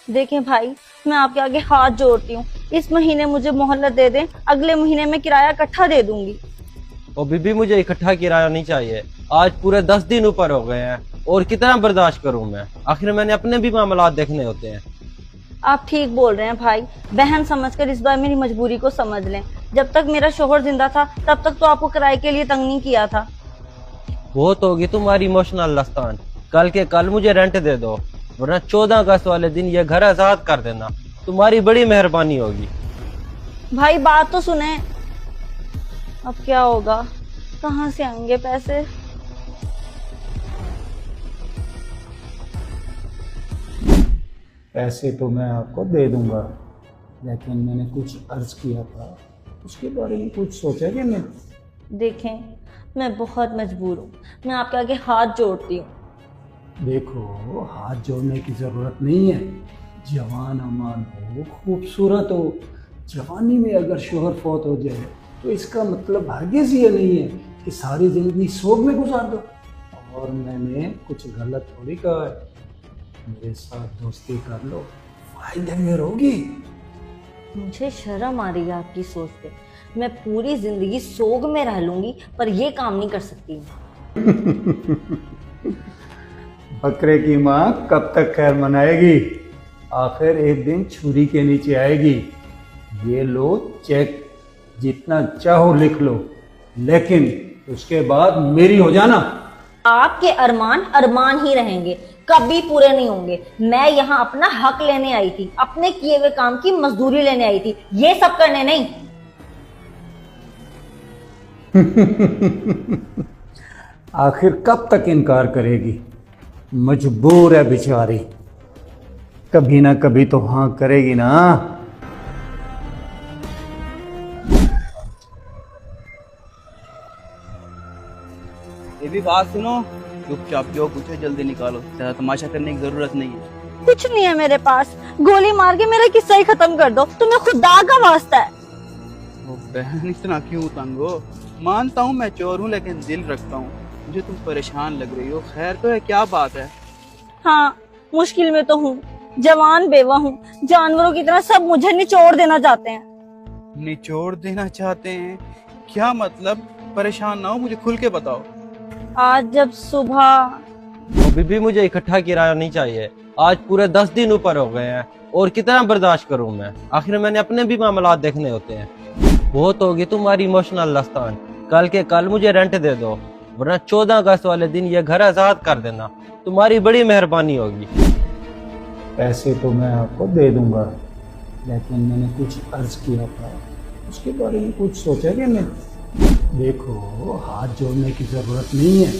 देखें भाई, मैं आपके आगे हाथ जोड़ती हूँ। इस महीने मुझे मोहलत दे दें, अगले महीने में किराया इकट्ठा दे दूंगी। और बीबी मुझे इकट्ठा किराया नहीं चाहिए। आज पूरे 10 दिन ऊपर हो गए हैं और कितना बर्दाश्त करूं मैं। आखिर मैंने अपने भी मामलात देखने होते हैं। आप ठीक बोल रहे हैं भाई। बहन समझकर इस बार मेरी मजबूरी को समझ लें। जब तक मेरा शोहर जिंदा था तब तक तो आपको किराए के लिए तंग नहीं किया था। बहुत होगी तुम्हारी इमोशनल लस्तान। कल के कल मुझे रेंट दे दो, वरना 14 अगस्त वाले दिन ये घर आजाद कर देना। तुम्हारी बड़ी मेहरबानी होगी। भाई बात तो सुने। अब क्या होगा, कहाँ से आएंगे पैसे? पैसे तो मैं आपको दे दूंगा, लेकिन मैंने कुछ अर्ज किया था, उसके बारे में कुछ सोचा कि नहीं? देखें, मैं बहुत मजबूर हूँ। मैं आपके आगे हाथ जोड़ती हूँ। देखो, हाथ जोड़ने की ज़रूरत नहीं है। जवान अमान हो, खूबसूरत हो, जवानी में अगर शोहर फौत हो जाए तो इसका मतलब हरगिज़ ये नहीं है कि सारी ज़िंदगी सोग में गुजार दो। और मैंने कुछ गलत थोड़ी कहा है। मेरे साथ दोस्ती कर लो, फायदे में रहोगी। मुझे शर्म आ रही है आपकी सोच पे। मैं पूरी जिंदगी सोग में रह लूंगी, पर ये काम नहीं कर सकती। बकरे की माँ कब तक खैर मनाएगी? आखिर एक दिन छुरी के नीचे आएगी। ये लो चेक, जितना चाहो लिख लो, लेकिन उसके बाद मेरी हो जाना। आपके अरमान अरमान ही रहेंगे, कभी पूरे नहीं होंगे। मैं यहाँ अपना हक लेने आई थी, अपने किए हुए काम की मजदूरी लेने आई थी, ये सब करने नहीं। आखिर कब तक इनकार करेगी? मजबूर है बेचारी, कभी ना कभी तो हाँ करेगी ना। ये भी बात सुनो, चुपचाप जो कुछ है जल्दी निकालो, ज्यादा तमाशा करने की जरूरत नहीं है। कुछ नहीं है मेरे पास, गोली मार के मेरा किस्सा ही खत्म कर दो। तुम्हें खुदा का वास्ता है। वो बहन इतना क्यों तंग हो? मानता हूँ मैं चोर हूँ, लेकिन दिल रखता हूँ। मुझे तुम परेशान लग रही हो। खैर तो है, क्या बात है? हाँ, मुश्किल में तो हूँ, जवान बेवा हूँ। जानवरों की तरह सब मुझे निचोड़ देना चाहते हैं। निचोड़ देना चाहते हैं? क्या मतलब? परेशान ना हो, मुझे खुल के बताओ। आज जब सुबह और बीबी मुझे इकट्ठा किराया नहीं चाहिए। आज पूरे 10 दिन ऊपर हो गए हैं और कितना बर्दाश्त करूं मैं। आखिर मैंने अपने भी मामलात देखने होते हैं। बहुत होगी तुम्हारी इमोशनल लस्तान। कल के कल मुझे रेंट दे दो, वरना 14 अगस्त वाले दिन ये घर आजाद कर देना। तुम्हारी बड़ी मेहरबानी होगी। पैसे तो मैं आपको दे दूंगा, लेकिन मैंने कुछ अर्ज किया था, उसके बारे में कुछ सोचा कि नहीं? देखो, हाथ जोड़ने की ज़रूरत नहीं है।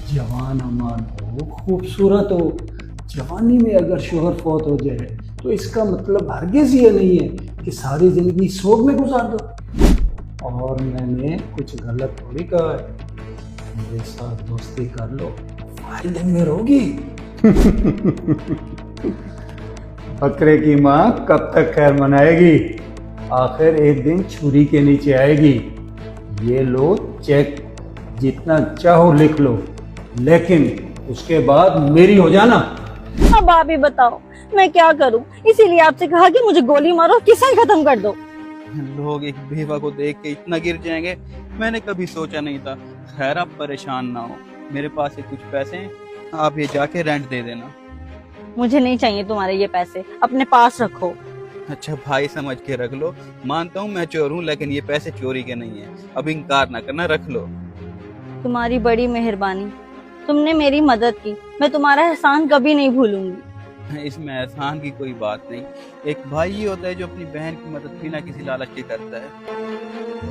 जवान अमान हो, खूबसूरत हो, जवानी में अगर शोहर फौत हो जाए तो इसका मतलब हरगिज़ ये नहीं है कि सारी ज़िंदगी सोग में गुजार दो। और मैंने कुछ गलत थोड़ी कहा है। मेरे साथ दोस्ती कर लो, फायदे में रहोगी। बकरे की माँ कब तक खैर मनाएगी? आखिर एक दिन छुरी के नीचे आएगी। ये लो चेक, जितना चाहो लिख लो, लेकिन उसके बाद मेरी हो जाना। अब आप ही बताओ मैं क्या करूं? इसीलिए आपसे कहा कि मुझे गोली मारो, किस्सा ही खत्म कर दो। लोग एक बेवा को देख के इतना गिर जाएंगे, मैंने कभी सोचा नहीं था। खैर आप परेशान ना हो, मेरे पास ये कुछ पैसे हैं, आप ये जाके रेंट दे देना। मुझे नहीं चाहिए तुम्हारे ये पैसे, अपने पास रखो। अच्छा भाई समझ के रख लो। मानता हूँ मैं चोर हूँ, लेकिन ये पैसे चोरी के नहीं है। अब इनकार ना करना, रख लो। तुम्हारी बड़ी मेहरबानी, तुमने मेरी मदद की, मैं तुम्हारा एहसान कभी नहीं भूलूंगी। इसमें एहसान की कोई बात नहीं। एक भाई ही होता है जो अपनी बहन की मदद बिना किसी लालच के करता है।